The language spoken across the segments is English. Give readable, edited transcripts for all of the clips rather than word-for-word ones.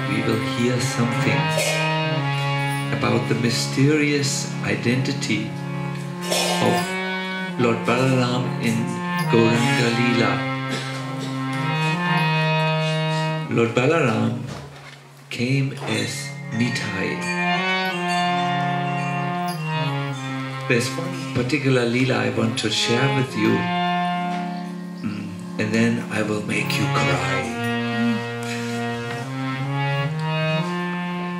we will hear something about the mysterious identity of Lord Balaram in Gauranga Leela. Lord Balaram came as Nitai. There's one particular Leela I want to share with you, and then I will make you cry.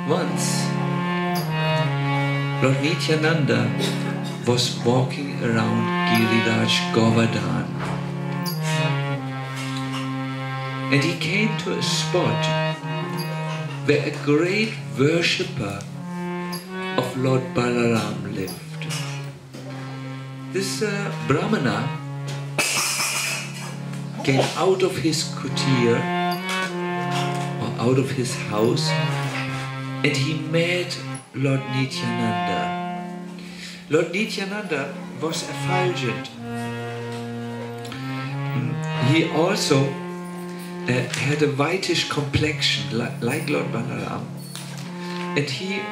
Once, Lord Nityananda was walking around Giriraj Govardhan, and he came to a spot where a great worshipper of Lord Balaram lived. This Brahmana came out of his kutir, or out of his house, and he met Lord Nityananda. Lord Nityananda was effulgent. He also had a whitish complexion, like Lord Balaram, and he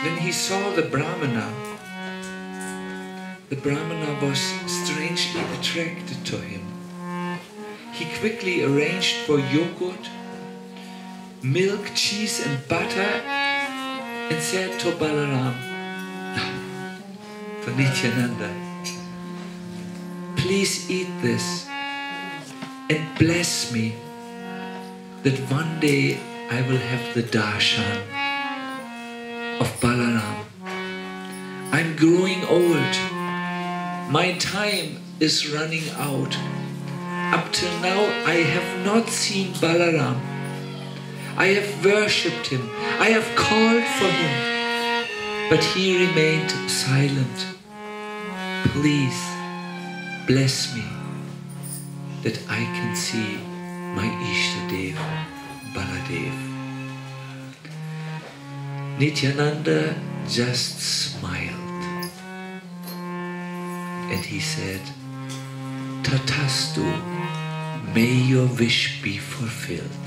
when he saw the Brahmana was strangely attracted to him. He quickly arranged for yogurt, milk, cheese and butter, and said to Balaram, to Nityananda, please eat this and bless me that one day I will have the darshan of Balaram. I'm growing old. My time is running out. Up till now I have not seen Balaram. I have worshipped him. I have called for him. But he remained silent. Please bless me that I can see my Ishtadev, Baladev. Nityananda just smiled and he said, Tatastu, may your wish be fulfilled.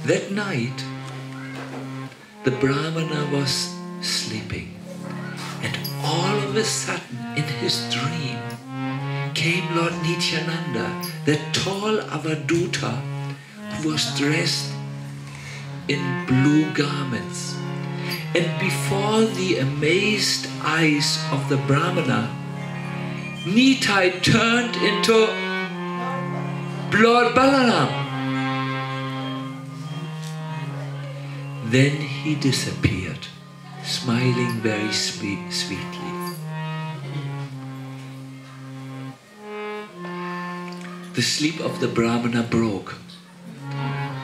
That night, the Brahmana was sleeping, and all of a sudden in his dream came Lord Nityananda, that tall Avaduta who was dressed in blue garments. And before the amazed eyes of the Brahmana, Nitai turned into Lord Balaram. Then he disappeared, smiling very sweetly. The sleep of the Brahmana broke.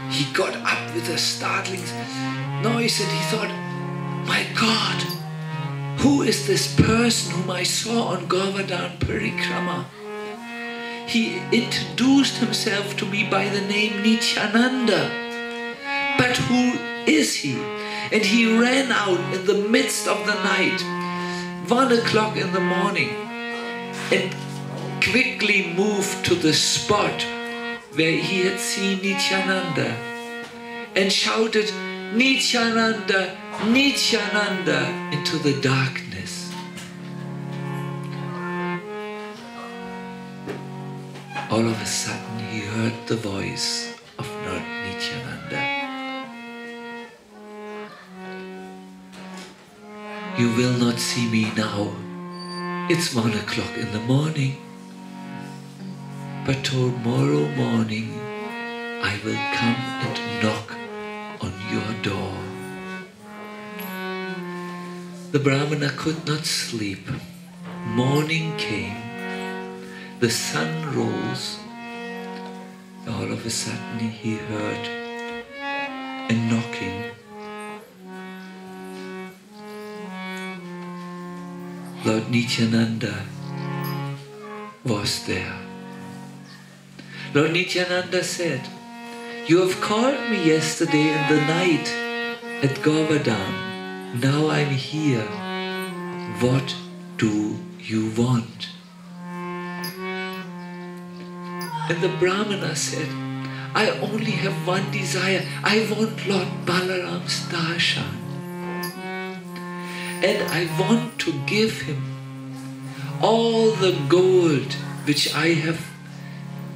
He got up with a startling noise and he thought, my God, who is this person whom I saw on Govardhan Parikrama? He introduced himself to me by the name Nityananda. But who is he? And he ran out in the midst of the night, 1 o'clock in the morning, and quickly moved to the spot where he had seen Nityananda and shouted, Nityananda, Nityananda, into the darkness. All of a sudden he heard the voice of Lord Nityananda. You will not see me now. It's 1 o'clock in the morning. But tomorrow morning I will come and knock on your door. The Brahmana could not sleep. Morning came. The sun rose. All of a sudden he heard a knocking. Lord Nityananda was there. Lord Nityananda said, you have called me yesterday in the night at Govardhan. Now I'm here. What do you want? And the Brahmana said, I only have one desire. I want Lord Balaram's darshan. And I want to give him all the gold which I have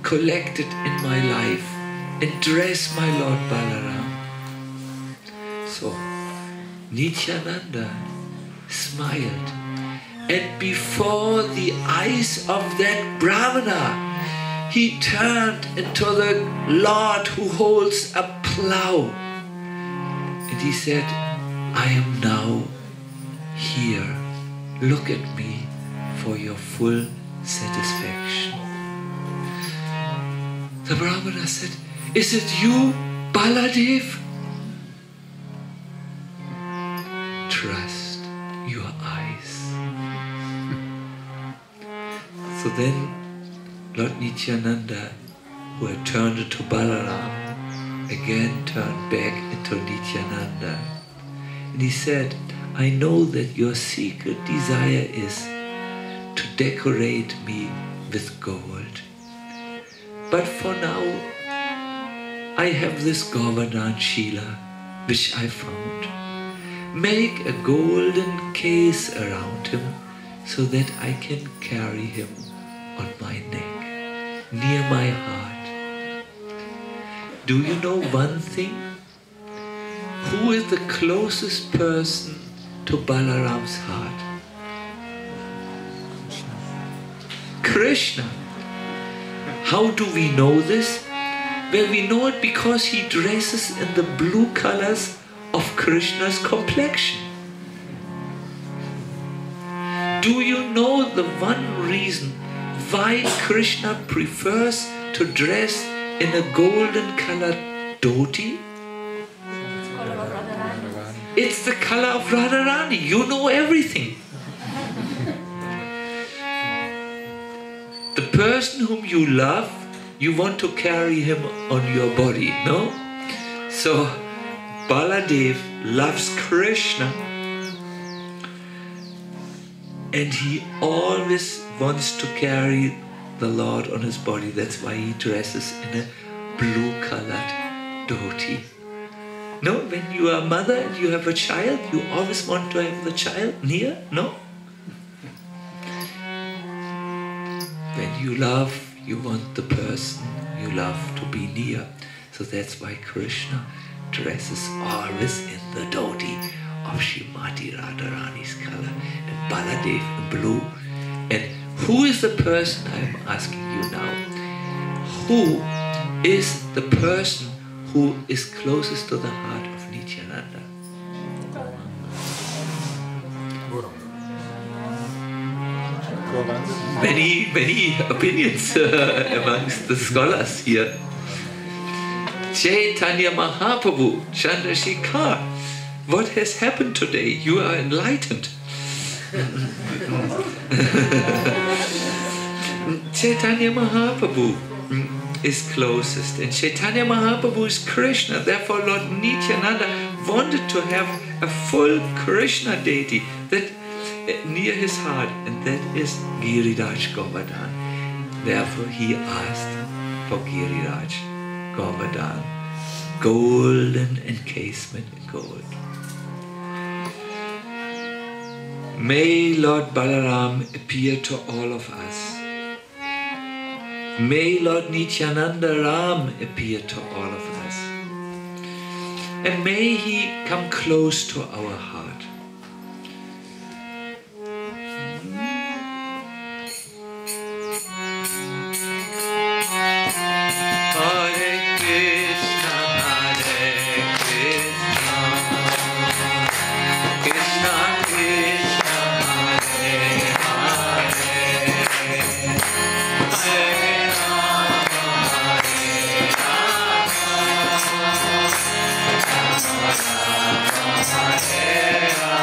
collected in my life and dress my Lord Balaram. So Nityananda smiled, and before the eyes of that Brahmana, he turned into the Lord who holds a plough, and he said, I am now here. Look at me for your full satisfaction. The Brahmana said, is it you, Baladev? Trust your eyes. So then Lord Nityananda, who had turned into Balaram, again turned back into Nityananda. And he said, I know that your secret desire is to decorate me with gold. But for now, I have this Govardhan Shila, which I found. Make a golden case around him so that I can carry him on my neck, near my heart. Do you know one thing? Who is the closest person to Balaram's heart? Krishna. How do we know this? Well, we know it because he dresses in the blue colors of Krishna's complexion. Do you know the one reason why Krishna prefers to dress in a golden colored dhoti? It's the color of Radharani. You know everything. The person whom you love, you want to carry him on your body, no? So Baladev loves Krishna, and he always wants to carry the Lord on his body. That's why he dresses in a blue-colored dhoti. No, when you are a mother and you have a child, you always want to have the child near, no? When you love, you want the person you love to be near. So that's why Krishna dresses always in the dhoti of Srimati Radharani's color and Baladev in blue. And who is the person I'm asking you now? Who is the person who is closest to the heart of Nityananda? Many opinions amongst the scholars here. Chaitanya Mahaprabhu, Chandrasekhar, what has happened today? You are enlightened. Chaitanya Mahaprabhu is closest, and Chaitanya Mahaprabhu is Krishna. Therefore Lord Nityananda wanted to have a full Krishna deity that near his heart, and that is Giriraj Govardhan. Therefore he asked for Giriraj Govardhan, golden encasement in gold. May Lord Balaram appear to all of us. May Lord Nityananda Ram appear to all of us. And may he come close to our heart. Hare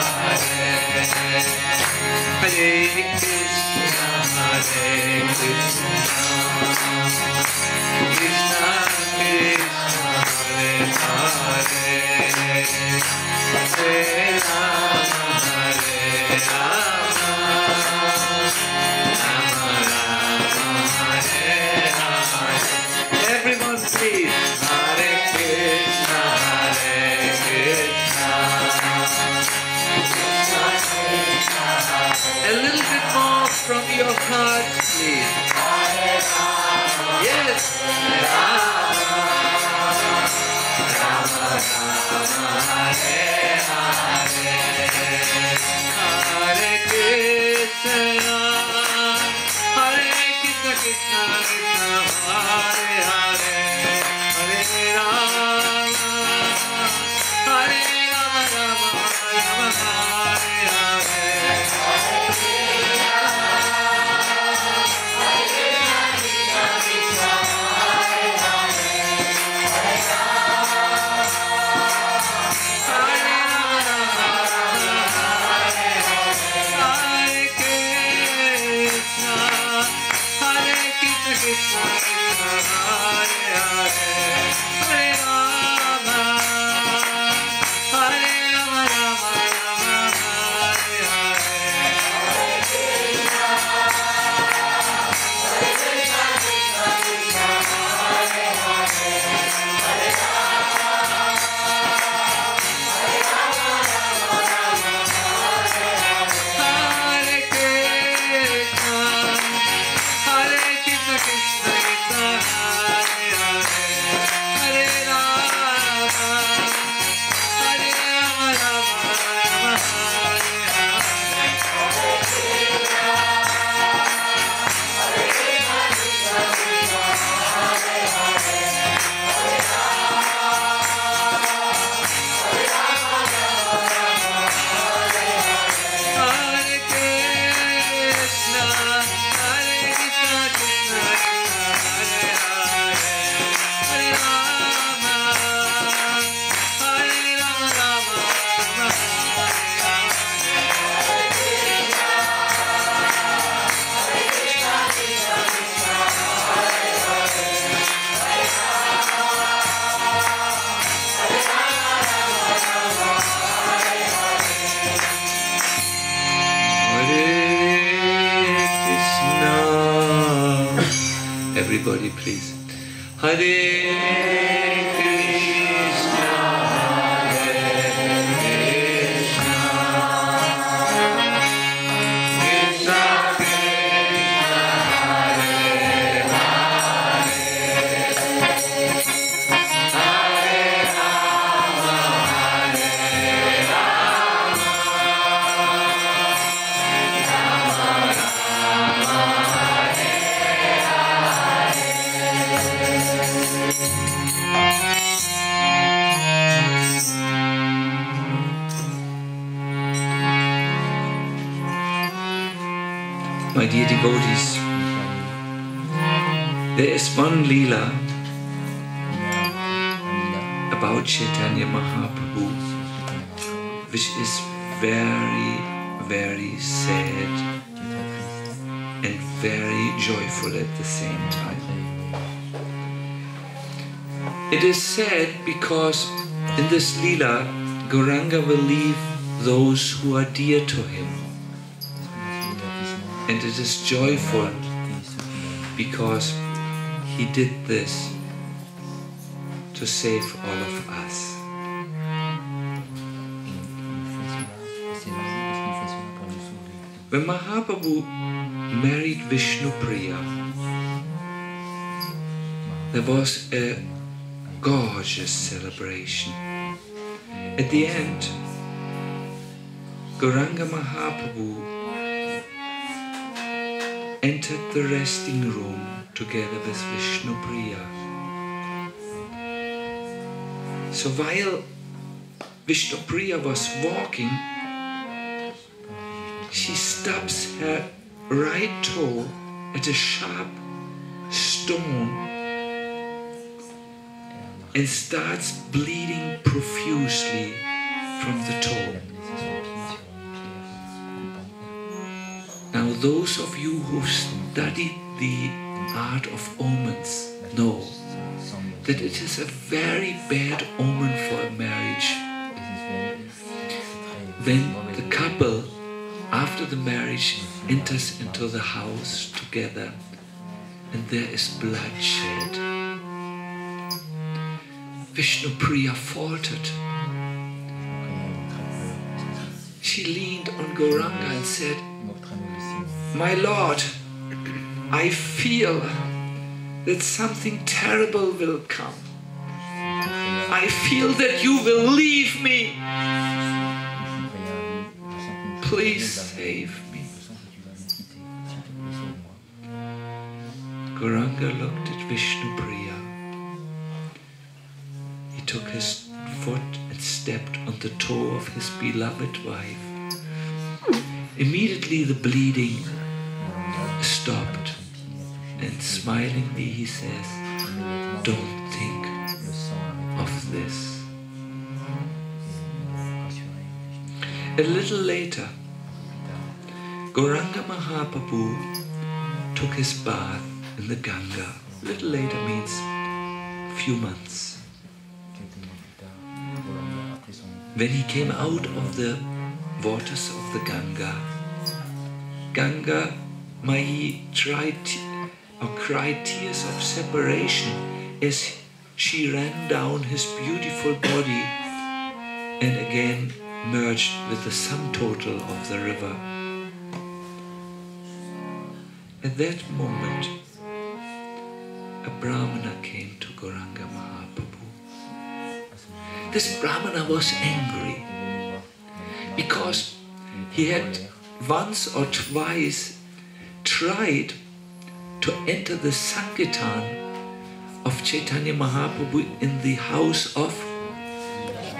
please. Yes. Hare Krishna, Hare Krishna, Krishna Krishna, Hare Hare, Hare Rama, Hare Rama, Rama Rama, Hare Hare. Everybody please. Hare Krishna, Hare Krishna, Krishna Krishna, Hare Hare, Hare Rama, Hare Rama, My dear devotees, there is one Leela about Chaitanya Mahaprabhu which is very, very sad and very joyful at the same time. It is sad because in this Leela, Gauranga will leave those who are dear to him. And it is joyful because he did this to save all of us. When Mahaprabhu married Vishnupriya, there was a gorgeous celebration. At the end, Gauranga Mahaprabhu entered the resting room together with Vishnupriya. So while Vishnupriya was walking, she stubs her right toe at a sharp stone and starts bleeding profusely from the toe. Now those of you who studied the art of omens know that it is a very bad omen for a marriage when the couple after the marriage enters into the house together and there is bloodshed. Vishnupriya faltered. She leaned on Gauranga and said, "My Lord, I feel that something terrible will come. I feel that you will leave me. Please save me. Gauranga looked at Vishnupriya. He took his foot and stepped on the toe of his beloved wife. Immediately the bleeding stopped, and smilingly he says, "Don't think of this." A little later, Gauranga Mahaprabhu took his bath in the Ganga. A little later means a few months. When he came out of the waters of the Ganga, Ganga Mahi cried tears of separation as she ran down his beautiful body and again merged with the sum total of the river. At that moment, a Brahmana came to Gauranga Mahaprabhu. This Brahmana was angry because he had once or twice tried to enter the Sankirtan of Chaitanya Mahaprabhu in the house of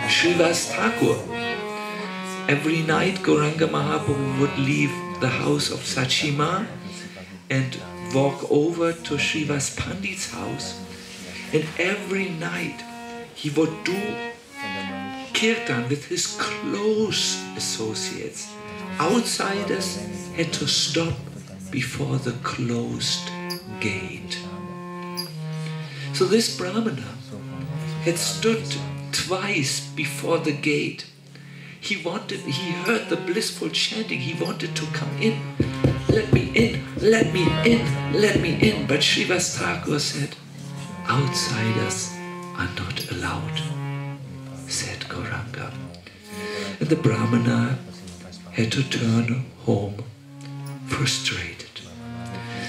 Srivas Thakur. Every night Gauranga Mahaprabhu would leave the house of Sachima and walk over to Srivas Pandit's house, and every night he would do Kirtan with his close associates. Outsiders had to stop before the closed gate. So this Brahmana had stood twice before the gate. He heard the blissful chanting, he wanted to come in. Let me in, let me in, let me in. But Srivas Thakur said, outsiders are not allowed, said Gauranga. And the Brahmana had to turn home frustrated.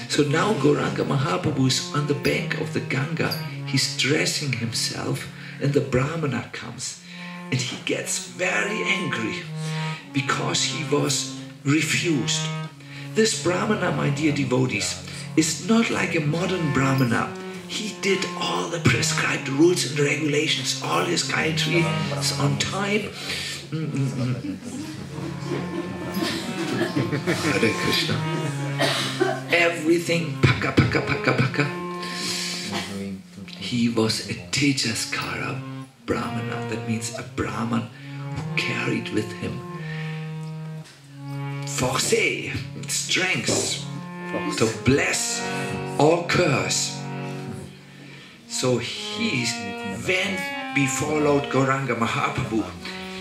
So now Gauranga Mahaprabhu is on the bank of the Ganga. He's dressing himself and the Brahmana comes. And he gets very angry because he was refused. This Brahmana, my dear devotees, is not like a modern Brahmana. He did all the prescribed rules and regulations, all his Gayatri is on time. Hare Krishna. Everything, paka, paka, paka, paka. He was a Tejaskara Brahmana. That means a Brahman who carried with him force, strength, to bless or curse. So he went before Lord Gauranga Mahaprabhu.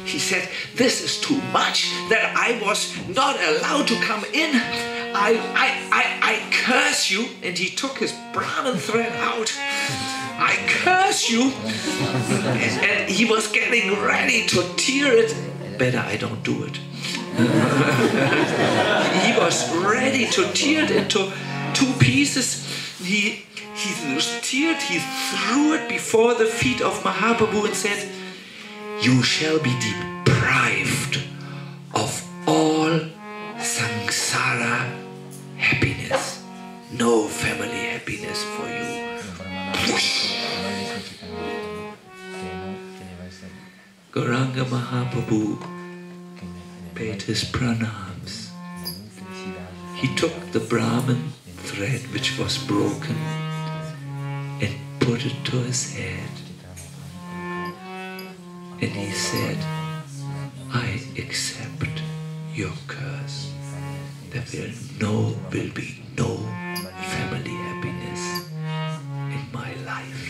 He said, "This is too much that I was not allowed to come in. I curse you." And he took his Brahman thread out. "I curse you." And he was getting ready to tear it. Better I don't do it. He was ready to tear it into two pieces. He teared, he threw it before the feet of Mahaprabhu and said, "You shall be deprived of all samsara happiness. No family happiness for you." Gauranga Mahaprabhu paid his pranams. He took the Brahman thread which was broken and put it to his head. And he said, "I accept your curse. There will be no family happiness in my life."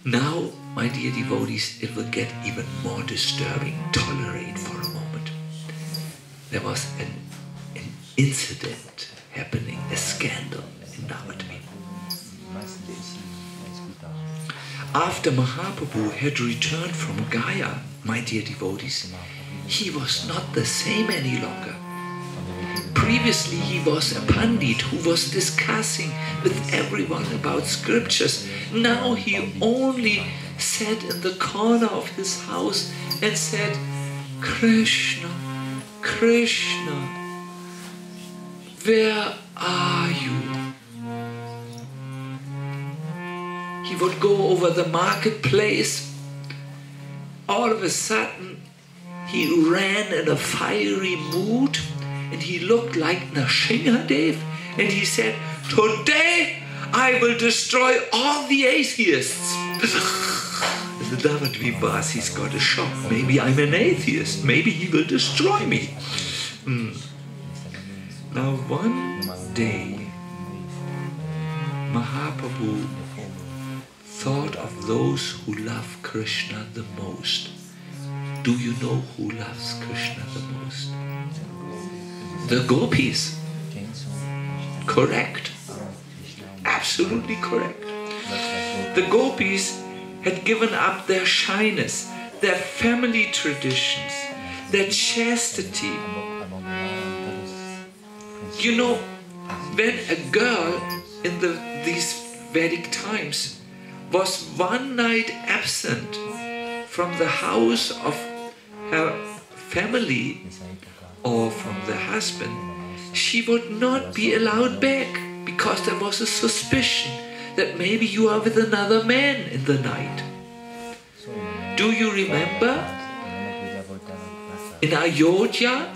Now, my dear devotees, it will get even more disturbing. Tolerate for a moment. There was an incident happening, a scandal in Navadvip. After Mahaprabhu had returned from Gaya, my dear devotees, he was not the same any longer. Previously he was a pandit who was discussing with everyone about scriptures. Now he only sat in the corner of his house and said, Krishna, Krishna, where are you? He would go over the marketplace. All of a sudden, he ran in a fiery mood and he looked like Nrsimhadev and he said, today I will destroy all the atheists. The Davadvipas, he's got a shock. Maybe I'm an atheist. Maybe he will destroy me. Now one day, Mahaprabhu thought of those who love Krishna the most. Do you know who loves Krishna the most? The gopis. Correct. Absolutely correct. The gopis had given up their shyness, their family traditions, their chastity. You know, when a girl in these Vedic times was one night absent from the house of her family or from the husband, she would not be allowed back because there was a suspicion that maybe you are with another man in the night. Do you remember in Ayodhya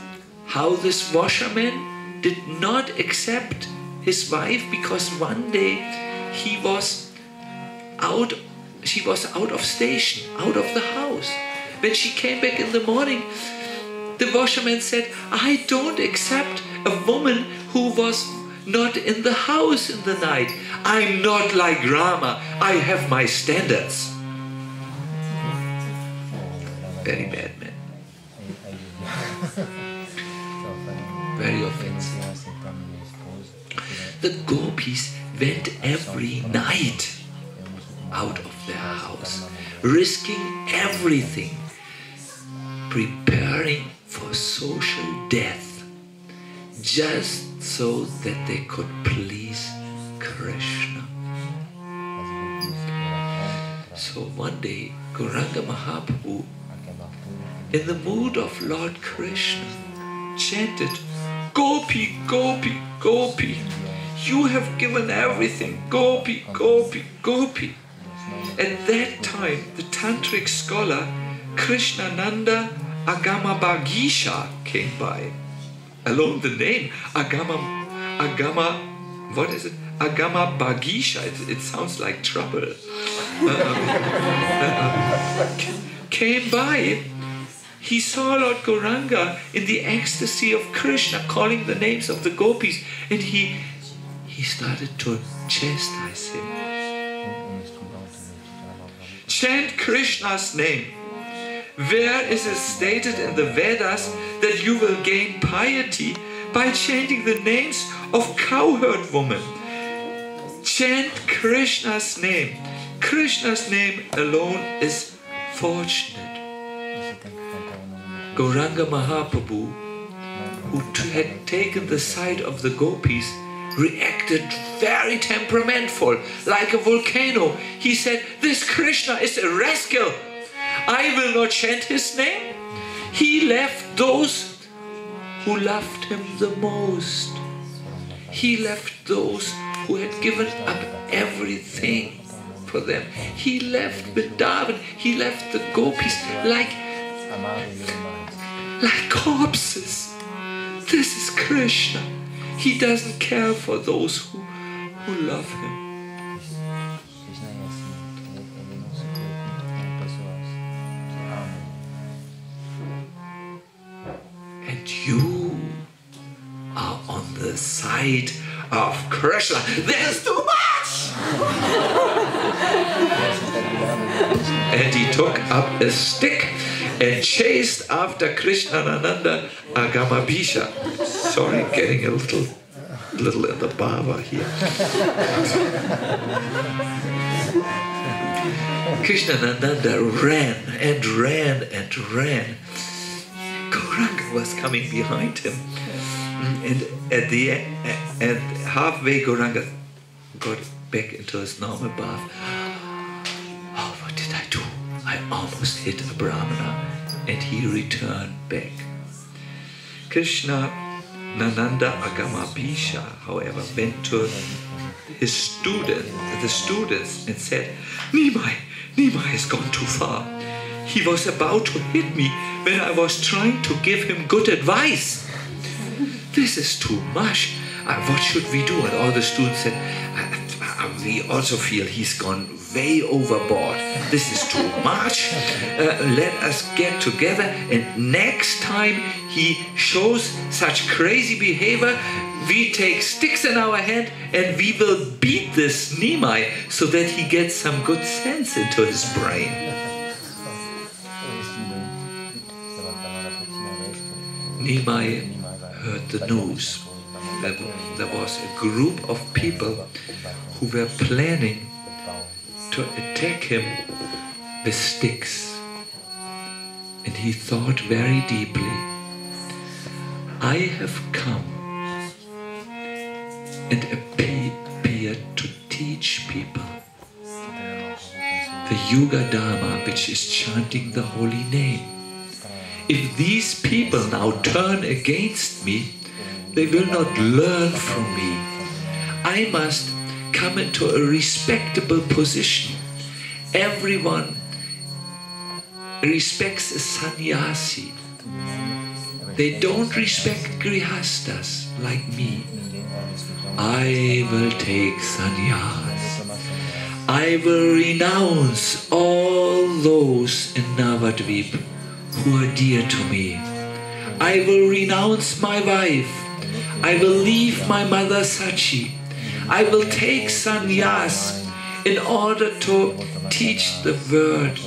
how this washerman did not accept his wife because one day she was out of station, out of the house. When she came back in the morning, the washerman said, I don't accept a woman who was not in the house in the night. I'm not like Rama. I have my standards. Very bad man. Very offensive. The gopis went every night out of their house, risking everything, preparing for social death, just so that they could please Krishna. So one day, Gauranga Mahaprabhu, in the mood of Lord Krishna, chanted, Gopi, Gopi, Gopi, you have given everything, Gopi, Gopi, Gopi. At that time, the tantric scholar Krishnananda Agama came by. Alone the name Agama, what is it? Agama Bhagisha. It sounds like trouble. Came by. He saw Lord Gauranga in the ecstasy of Krishna, calling the names of the gopis, and he started to chastise him. Chant Krishna's name. Where is it stated in the Vedas that you will gain piety by chanting the names of cowherd women? Chant Krishna's name. Krishna's name alone is fortunate. Gauranga Mahaprabhu, who had taken the side of the gopis, reacted very temperamental, like a volcano. He said, this Krishna is a rascal. I will not chant his name. He left those who loved him the most. He left those who had given up everything for them. He left Vrindavan. He left the gopis like corpses. This is Krishna. He doesn't care for those who love him. And you are on the side of Krishna. There's too much! And he took up a stick and chased after Krishnananda Agamabhisha. Sorry, getting a little in the bhava here. Krishnananda ran and ran and ran. Gauranga was coming behind him. And at the end, halfway, Gauranga got back into his normal bath. Oh, what did I do? I almost hit a Brahmana, and he returned back. Krishna Nananda Agamapisha, however, went to the students, and said, Nimai has gone too far. He was about to hit me when I was trying to give him good advice. This is too much. What should we do? And all the students said, we also feel he's gone way overboard. This is too much. Let us get together, and next time he shows such crazy behavior, we take sticks in our hand and we will beat this Nimai so that he gets some good sense into his brain. Nimai heard the news. There was a group of people who were planning to attack him with sticks. And he thought very deeply, I have come and appeared to teach people the Yuga Dharma, which is chanting the holy name. If these people now turn against me, they will not learn from me. I must come into a respectable position. Everyone respects a sannyasi. They don't respect grihastas like me. I will take sannyas. I will renounce all those in Navadvip who are dear to me. I will renounce my wife. I will leave my mother Sachi. I will take sannyas in order to teach the word,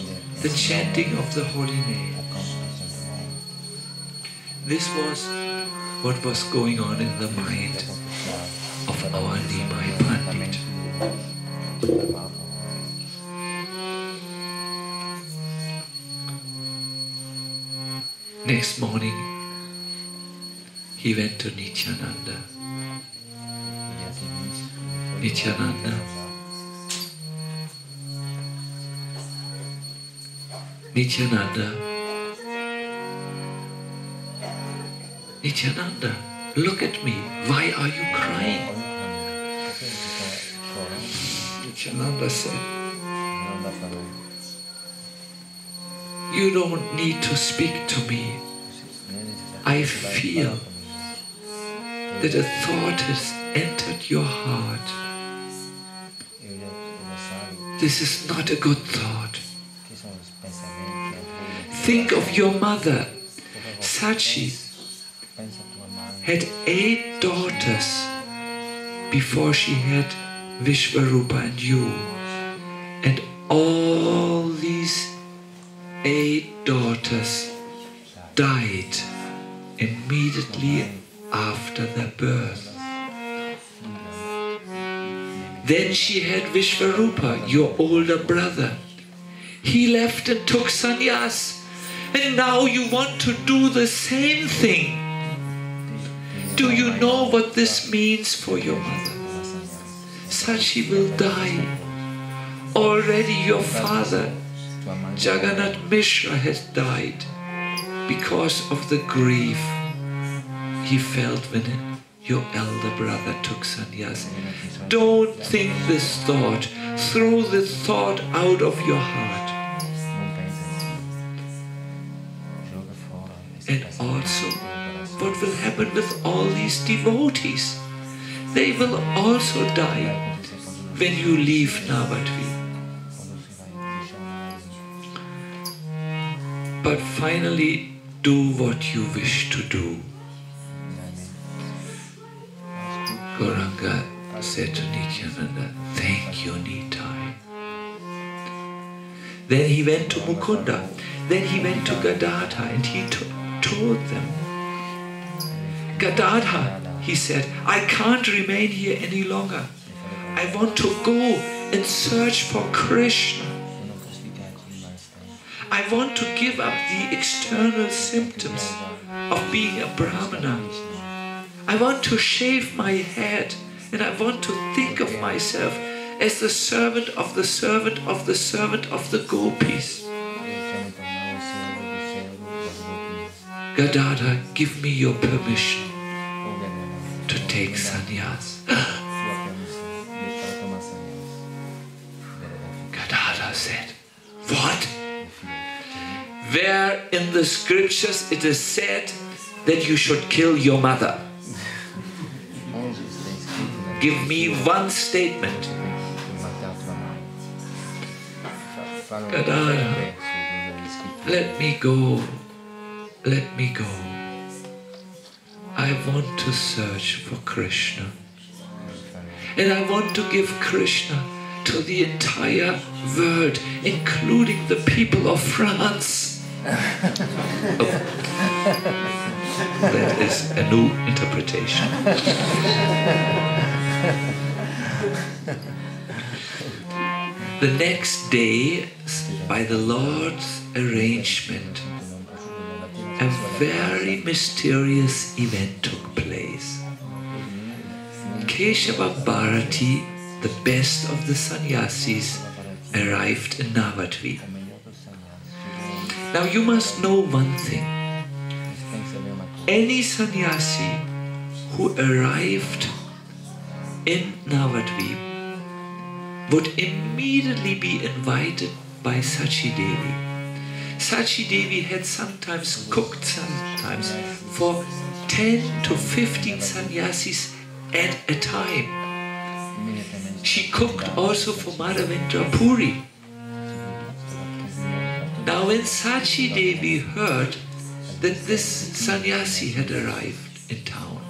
the chanting of the holy name. This was what was going on in the mind of our Nimai Pandit. Next morning, he went to Nityananda. Nityananda. Nityananda, look at me. Why are you crying? Nityananda said, you don't need to speak to me. I feel that a thought has entered your heart. This is not a good thought. Think of your mother. Sachi had 8 daughters before she had Vishvarupa and you. And all these 8 daughters died immediately after their birth. Then she had Vishvarupa, your older brother. He left and took sannyas. And now you want to do the same thing. Do you know what this means for your mother? Sachi will die. Already your father, Jagannath Mishra, has died because of the grief he felt when your elder brother took sannyas. Don't think this thought. Throw this thought out of your heart. And also, what will happen with all these devotees? They will also die when you leave Navadvip. But finally, do what you wish to do. Gauranga said to Nityananda, thank you, Nitai. Then he went to Mukunda. Then he went to Gadadha and he told them, Gadadha, he said, I can't remain here any longer. I want to go and search for Krishna. I want to give up the external symptoms of being a Brahmana. I want to shave my head, and I want to think of myself as the servant of the servant of the servant of the gopis. Gadadhar, give me your permission to take sannyas. Gadadhar said, what? Where in the scriptures it is said that you should kill your mother? Give me one statement. Gadadhar, let me go. Let me go. I want to search for Krishna. And I want to give Krishna to the entire world, including the people of France. Oh. That is a new interpretation. The next day, by the Lord's arrangement, a very mysterious event took place. Keshava Bharati, the best of the sannyasis, arrived in Navadvip. Now you must know one thing. Any sannyasi who arrived in Navadvip would immediately be invited by Sachi Devi. Sachi Devi had sometimes cooked for 10 to 15 sannyasis at a time. She cooked also for Madhavendra Puri. Now when Sachi Devi heard that this sannyasi had arrived in town,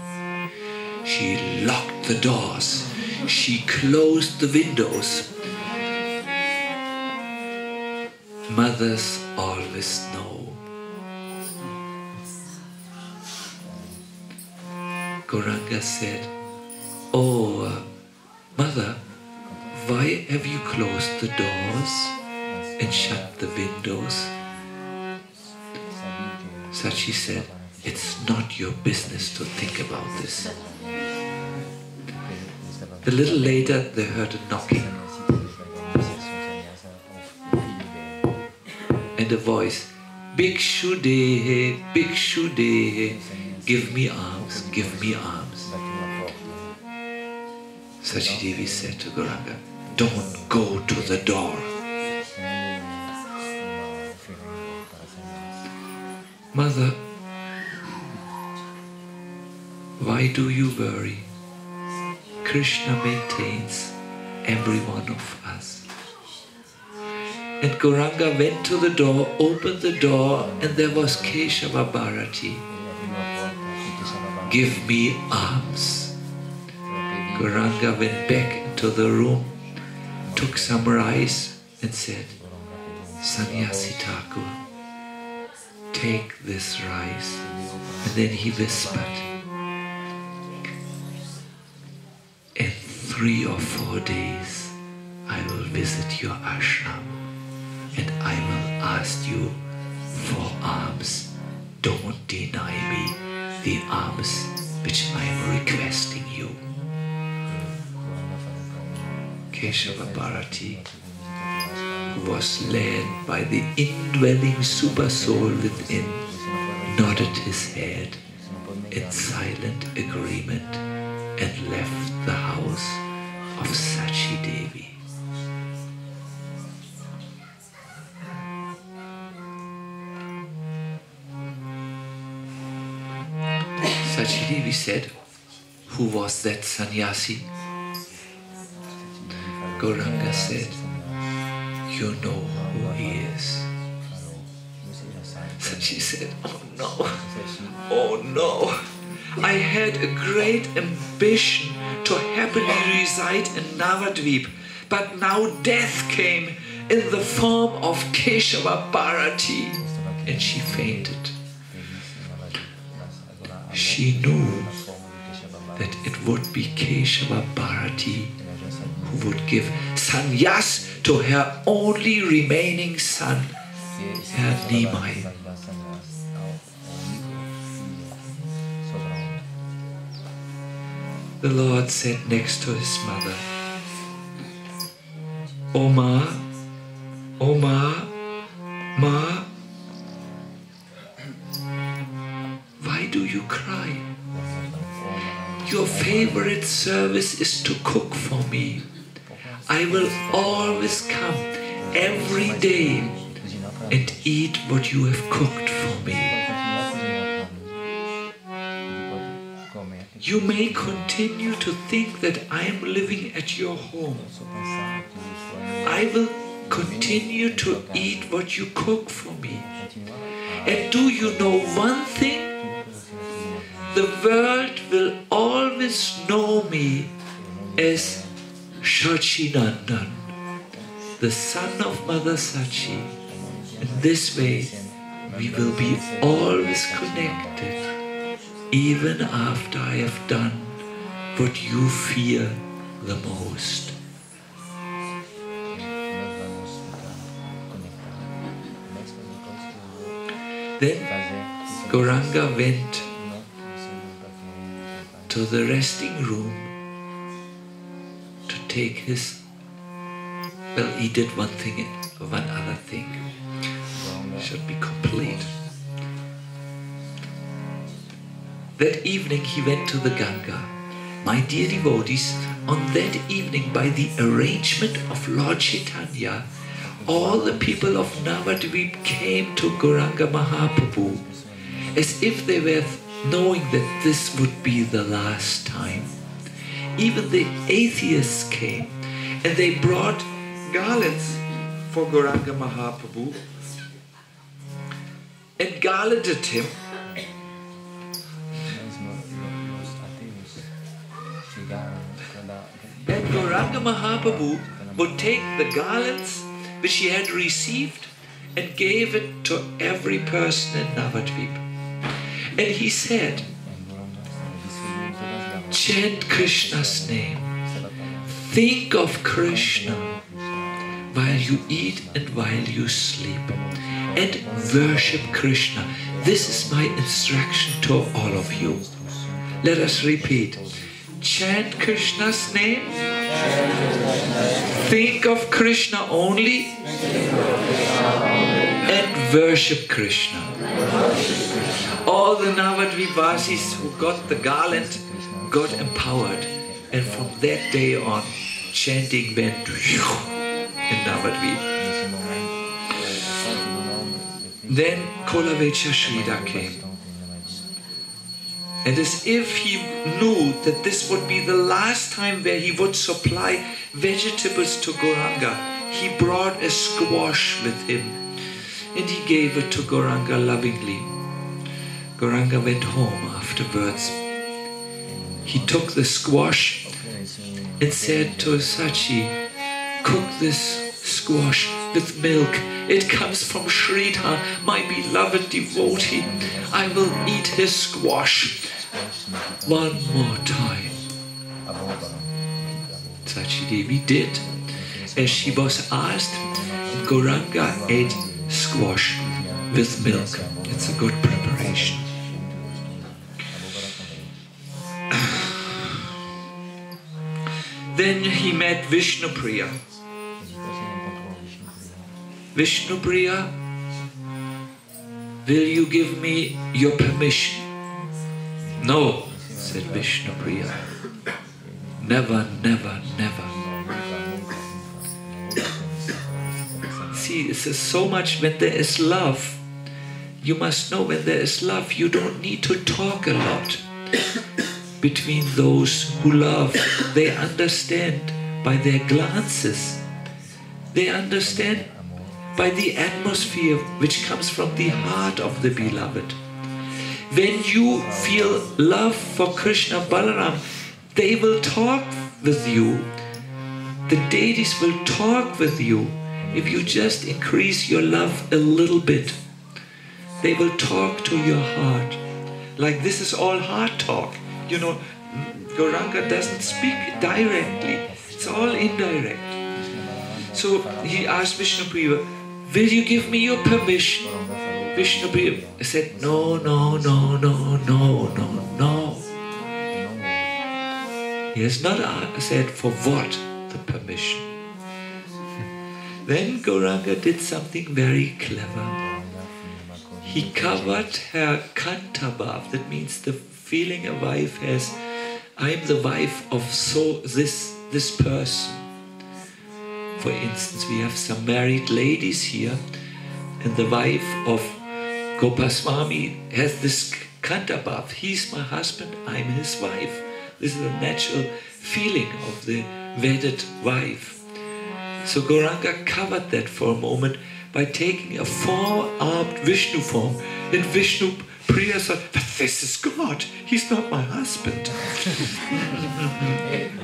she locked the doors, she closed the windows. Mothers always know. Gauranga said, "Oh, mother, why have you closed the doors and shut the windows?" Sachi said, "It's not your business to think about this." A little later they heard a knocking and a voice, "Bhikshu Dehe, Bhikshu Dehe, give me alms, give me alms." Sachi Devi said to Gauranga, "Don't go to the door." Mother, why do you worry? Krishna maintains every one of us. And Gauranga went to the door, opened the door, and there was Keshava Bharati. "Give me alms." Gauranga went back into the room, took some rice and said, "Sannyasi Thakur, take this rice." And then he whispered, "In 3 or 4 days I will visit your ashram and I will ask you for alms. Don't deny me the alms which I am requesting you." Keshava Bharati, who was led by the indwelling super soul within, nodded his head in silent agreement and left the house of Sachi Devi. Sachi Devi said, "Who was that sannyasi?" Gauranga said, "You know who he is." Sachi said, "Oh no, oh no. I had a great ambition to happily reside in Navadvip, but now death came in the form of Keshava Bharati." And she fainted. She knew that it would be Keshava Bharati who would give sannyas to her only remaining son, Herr Nimai. the Lord sat next to his mother. "Oh Ma, oh Ma, Ma, why do you cry? Your favorite service is to cook for me. I will always come every day and eat what you have cooked for me. You may continue to think that I am living at your home. I will continue to eat what you cook for me. And do you know one thing? The world will always know me as Sacinandana, the son of Mother Sachi. In this way, we will be always connected, even after I have done what you fear the most." Then Gauranga went to the resting room to take his, well, he did one other thing. Should be complete. That evening he went to the Ganga. My dear devotees, on that evening, by the arrangement of Lord Chaitanya, all the people of Navadvip came to Gauranga Mahaprabhu as if they were knowing that this would be the last time. Even the atheists came and they brought garlands for Gauranga Mahaprabhu and garlanded him. And Gauranga Mahaprabhu would take the garlands which he had received and gave it to every person in Navadvip. And he said, "Chant Krishna's name. Think of Krishna while you eat and while you sleep. And worship Krishna." This is my instruction to all of you. Let us repeat. Chant Krishna's name. Think of Krishna only. And worship Krishna. All the Navadvipasis who got the garland got empowered. And from that day on, chanting went in Navadvip. Then Kolavecha Shrida came. And as if he knew that this would be the last time where he would supply vegetables to Gauranga, he brought a squash with him. And he gave it to Gauranga lovingly. Gauranga went home afterwards. He took the squash and said to Sachi, "Cook this squash with milk. It comes from Sridhar, my beloved devotee. I will eat his squash one more time." Sachi Devi did as she was asked. Gauranga ate squash with milk. It's a good preparation. Then he met Vishnupriya. "Vishnupriya, will you give me your permission?" "No," said Vishnupriya. "Never, never, never." See, this is so much when there is love. You must know when there is love, you don't need to talk a lot. Between those who love, they understand by their glances. They understand by the atmosphere which comes from the heart of the beloved. When you feel love for Krishna Balaram, they will talk with you. The deities will talk with you if you just increase your love a little bit. They will talk to your heart. Like this is all heart talk. You know, Gauranga doesn't speak directly. It's all indirect. So he asked Vishnupriya, "Will you give me your permission?" Vishnupriya said, "No, no, no, no, no, no, no." He has not said for what the permission. Then Gauranga did something very clever. He covered her kantabhav, that means the feeling a wife has, I am the wife of this person. For instance, we have some married ladies here, and the wife of Gopaswami has this kantabhav. He's my husband, I'm his wife. This is a natural feeling of the wedded wife. So Gauranga covered that for a moment by taking a four-armed Vishnu form. And Vishnu Priya said, but this is God, he's not my husband.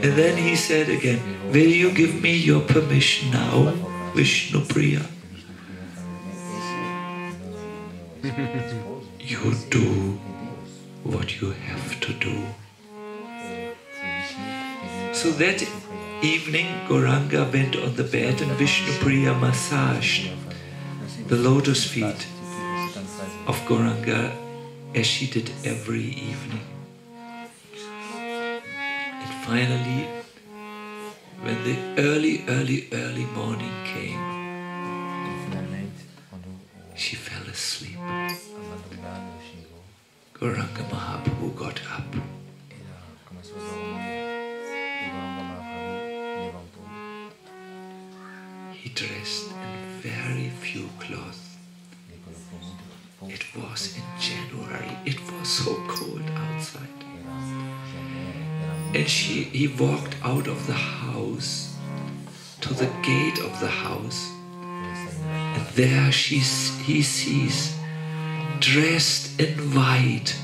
And then he said again, will you give me your permission now, Vishnu Priya? You do what you have to do. So that evening, Gauranga went on the bed and Vishnu Priya massaged the lotus feet of Gauranga as she did every evening. And finally, when the early morning came, she fell asleep. Gauranga Mahaprabhu got up. He dressed in very few clothes. It was in January. It was so cold outside. And he walked out of the house to the gate of the house. And there he sees, dressed in white,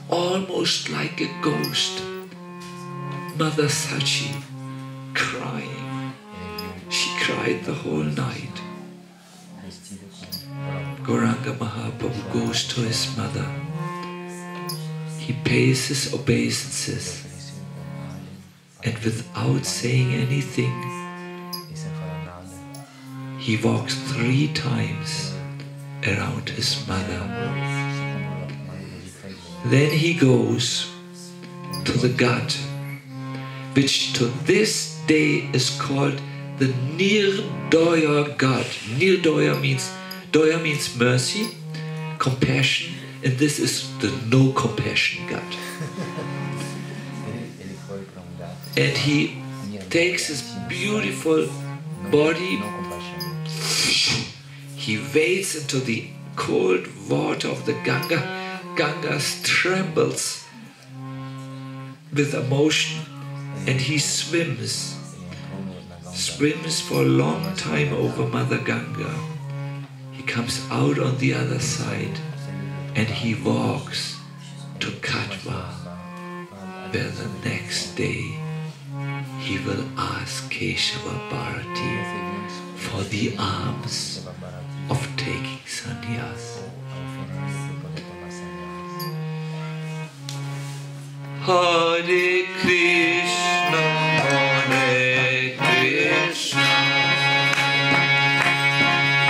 almost like a ghost, Mother Sachi, crying. She cried the whole night. Gauranga Mahaprabhu goes to his mother. He pays his obeisances, and without saying anything, he walks 3 times around his mother. Then he goes to the gut, which to this day is called the Nirdoya gut. Nirdoya means mercy, compassion, and this is the no compassion gut. And he takes his beautiful body, he wades into the cold water of the Ganga. Ganga trembles with emotion, and he swims for a long time over Mother Ganga. He comes out on the other side and he walks to Katwa, where the next day he will ask Keshava Bharati for the alms of taking sannyas. Hare Krishna, Hare Krishna,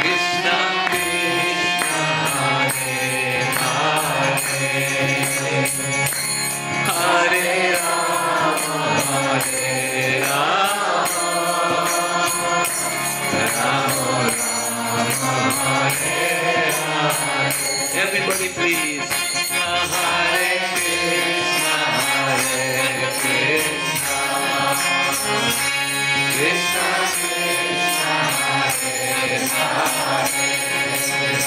Krishna Krishna, Hare Hare, Hare Rama, Hare Rama, Rama Rama, Hare Hare. Everybody please. Hare Krishna, Hare Krishna, Krishna Krishna, Hare Hare,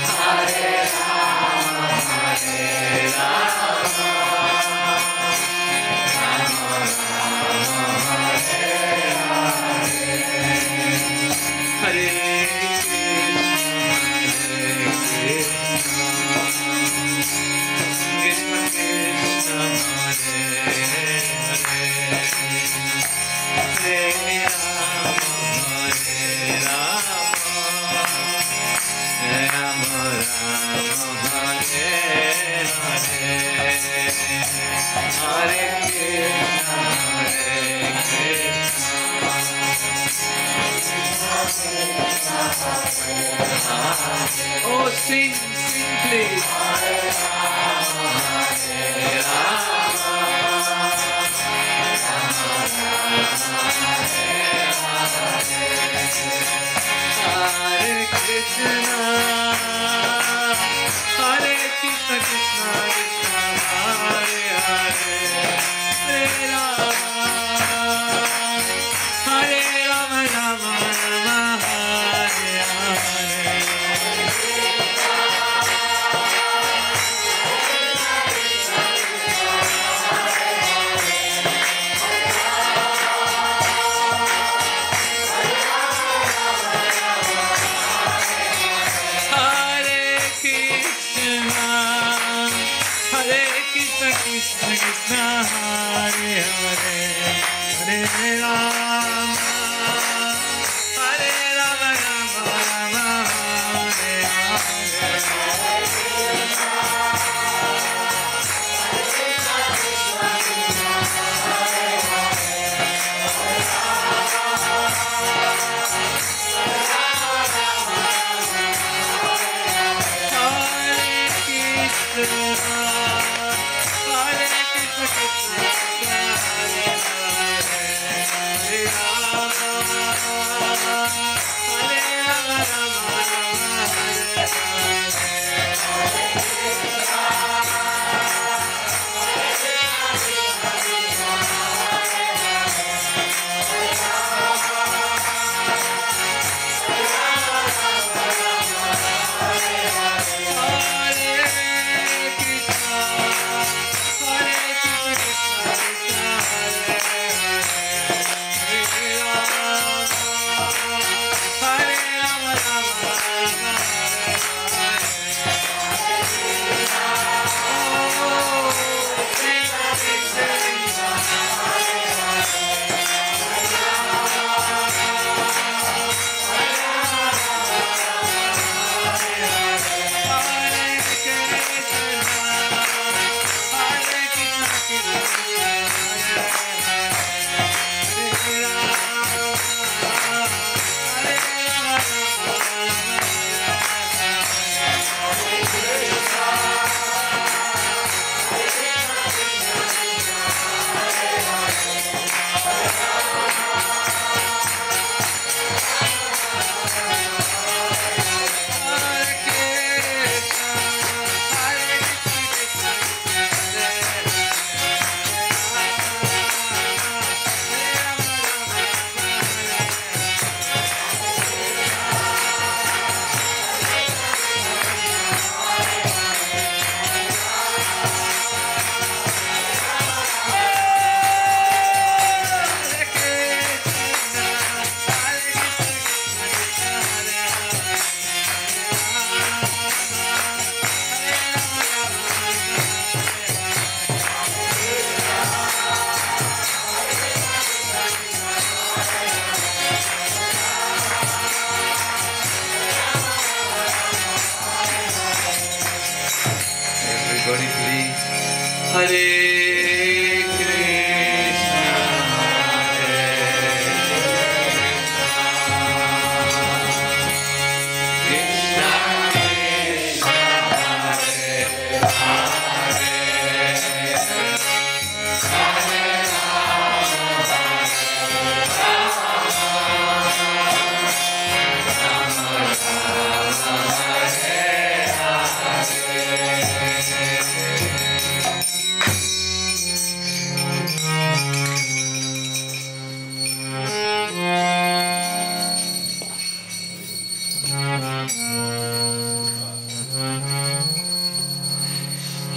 Hare Rama, Hare Rama, Rama Rama, Hare Hare, Hare Oh, sing please.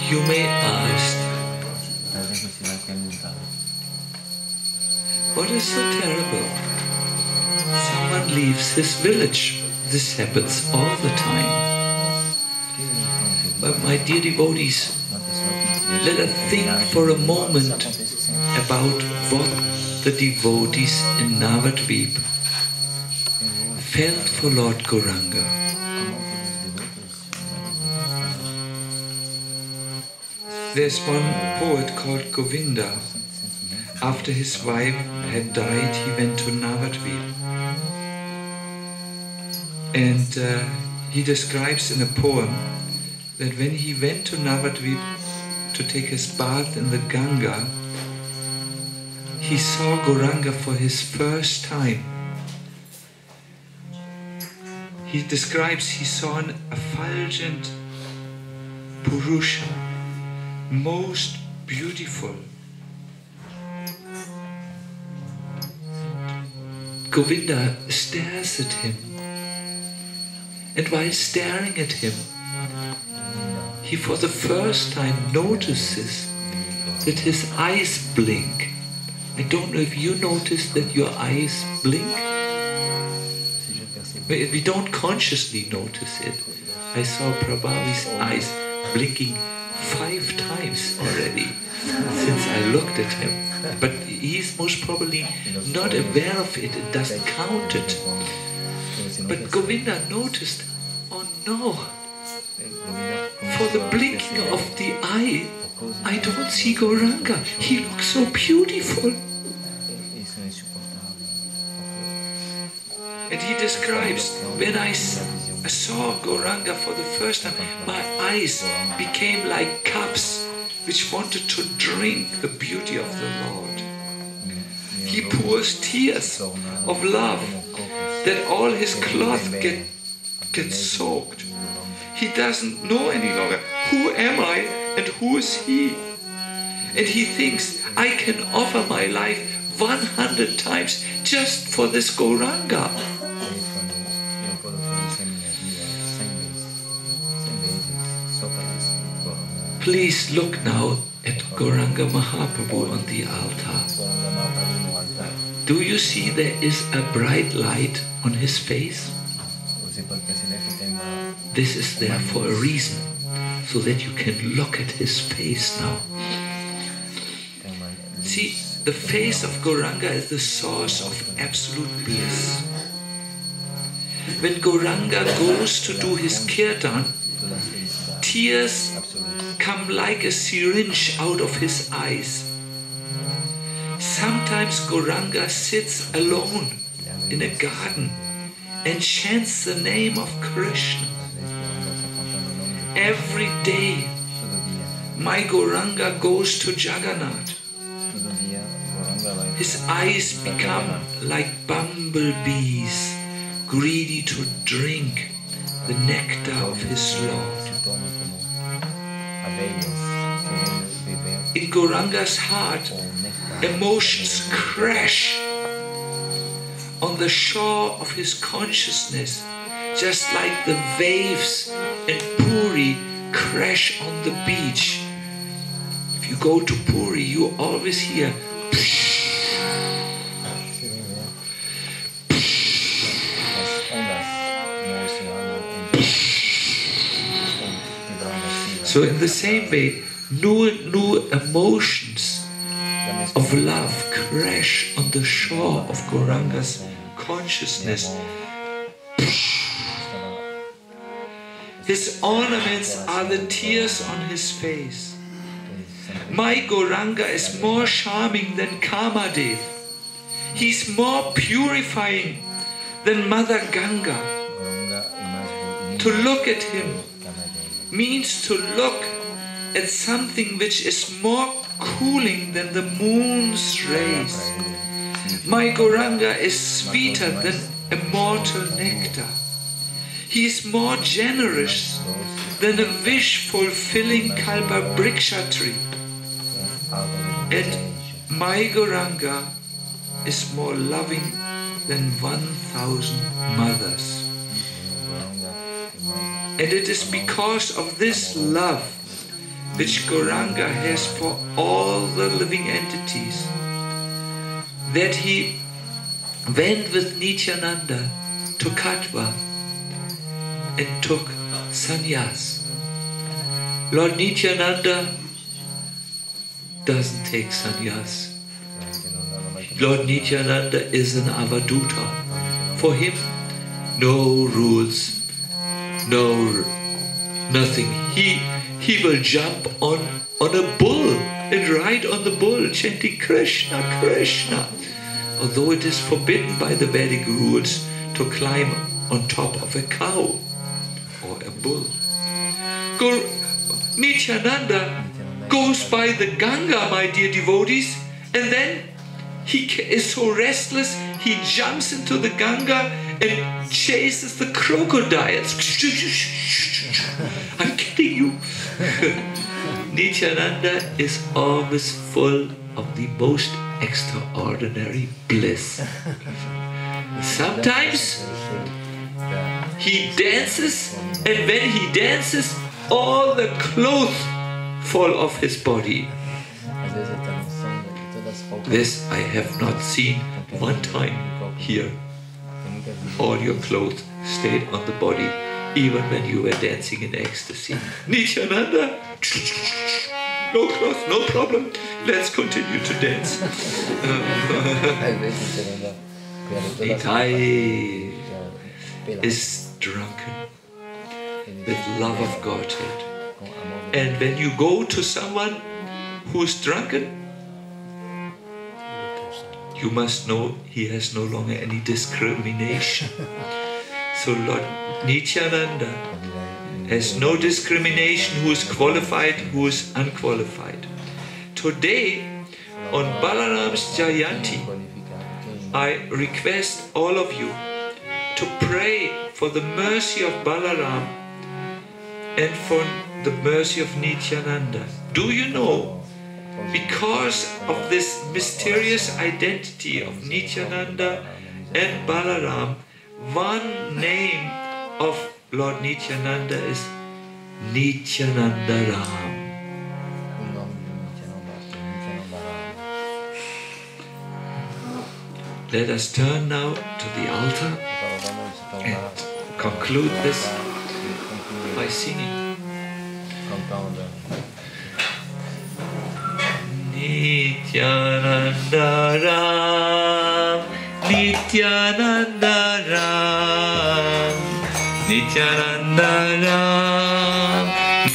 You may ask, what is so terrible? Someone leaves his village. This happens all the time. But my dear devotees, let us think for a moment about what the devotees in Navadvip felt for Lord Gauranga. There's one poet called Govinda. After his wife had died, he went to Navadvip. And he describes in a poem that when he went to Navadvip to take his bath in the Ganga, he saw Gauranga for his first time. he describes he saw an effulgent Purusha, most beautiful. Govinda stares at him, and while staring at him, he for the first time notices that his eyes blink. I don't know if you notice that your eyes blink. We don't consciously notice it. I saw Prabhavi's eyes blinking 5 times already since I looked at him. But he's most probably not aware of it, it doesn't count it. But Govinda noticed, oh no, for the blinking of the eye, I don't see Gauranga. He looks so beautiful. And he describes, when I saw Gauranga for the first time, my eyes became like cups which wanted to drink the beauty of the Lord. He pours tears of love that all his cloth gets soaked. He doesn't know any longer, who am I and who is he? And he thinks, I can offer my life 100 times just for this Gauranga. Please look now at Gauranga Mahaprabhu on the altar. Do you see there is a bright light on his face? This is there for a reason, so that you can look at his face now. See, the face of Gauranga is the source of absolute bliss. When Gauranga goes to do his Kirtan, tears come like a syringe out of his eyes. Sometimes Gauranga sits alone in a garden and chants the name of Krishna. Every day, my Gauranga goes to Jagannath. His eyes become like bumblebees, greedy to drink the nectar of his Lord. In Gauranga's heart, emotions crash on the shore of his consciousness, just like the waves in Puri crash on the beach. If you go to Puri, you always hear So in the same way, new emotions of love crash on the shore of Gauranga's consciousness. His ornaments are the tears on his face. My Gauranga is more charming than Kamadev. He's more purifying than Mother Ganga. To look at him means to look at something which is more cooling than the moon's rays. My Gauranga is sweeter than immortal nectar. He is more generous than a wish-fulfilling Kalpa-Vriksha tree. And my Gauranga is more loving than 1,000 mothers. And it is because of this love which Gauranga has for all the living entities that he went with Nityananda to Katwa and took sannyas. Lord Nityananda doesn't take sannyas. Lord Nityananda is an avaduta. For him, no rules, nothing. He will jump on a bull and ride on the bull chanting Krishna, Krishna. Although it is forbidden by the Vedic rules to climb on top of a cow or a bull. Nityananda goes by the Ganga, my dear devotees, and then he is so restless, he jumps into the Ganga and chases the crocodiles. I'm kidding you. Nityananda is always full of the most extraordinary bliss. Sometimes he dances, and when he dances, all the clothes fall off his body. This I have not seen one time here. All your clothes stayed on the body, even when you were dancing in ecstasy. Nityananda, no clothes, no problem. Let's continue to dance. Nitai is drunken with love of Godhead. And when you go to someone who is drunken, you must know he has no longer any discrimination. So Lord Nityananda has no discrimination who is qualified, who is unqualified. Today, on Balaram's Jayanti, I request all of you to pray for the mercy of Balaram and for the mercy of Nityananda. Do you know, because of this mysterious identity of Nityananda and Balaram, one name of Lord Nityananda is Nityananda Ram. Let us turn now to the altar and conclude this by singing. Nityananda Ram, Nityananda Ram, Nityananda Ram,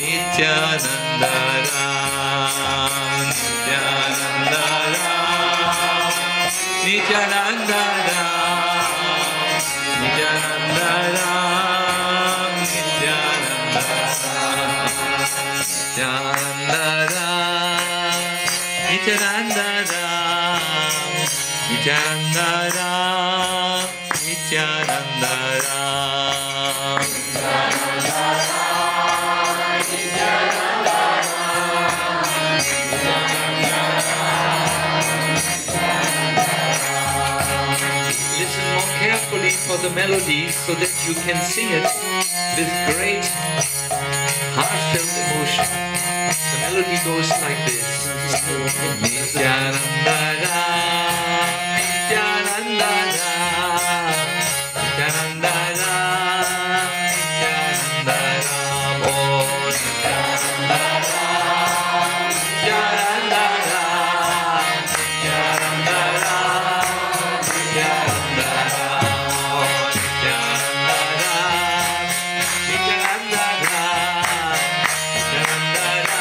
Nityananda Ram, Nityananda Ram, Nityananda Ram, Nityananda Ram, Nityananda Ram, Nityananda Ram, Nityananda Ram, Nityananda Ram, Nityananda Ram. Listen more carefully for the melodies so that you can sing it with great heartfelt emotion. The melody goes like this. Nityananda Ram, Nityananda Ram, Nityananda Ram, Nityananda Ram, oh Nityananda Ram, Nityananda Ram, Nityananda Ram, Nityananda Ram, oh Nityananda Ram, Nityananda Ram, Nityananda Ram.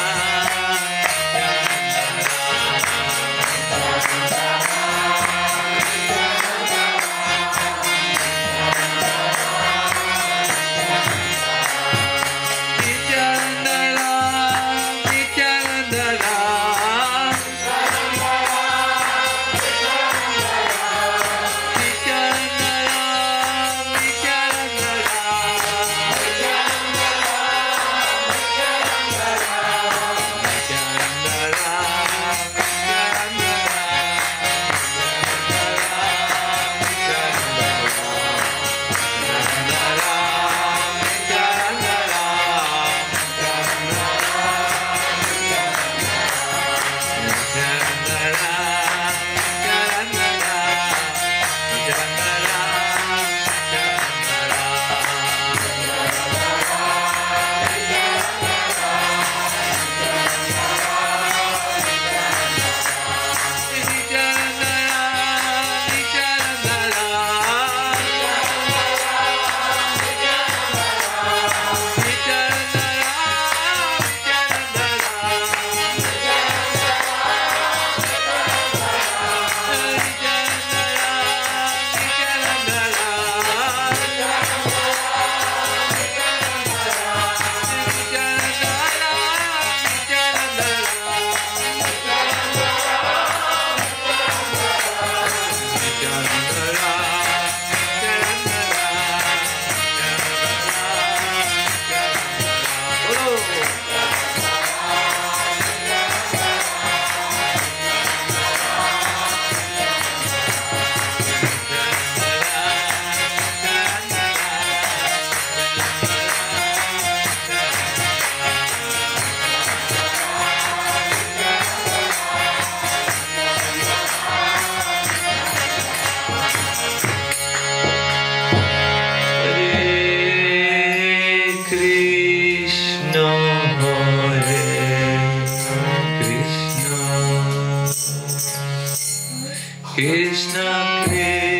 Krishna Krishna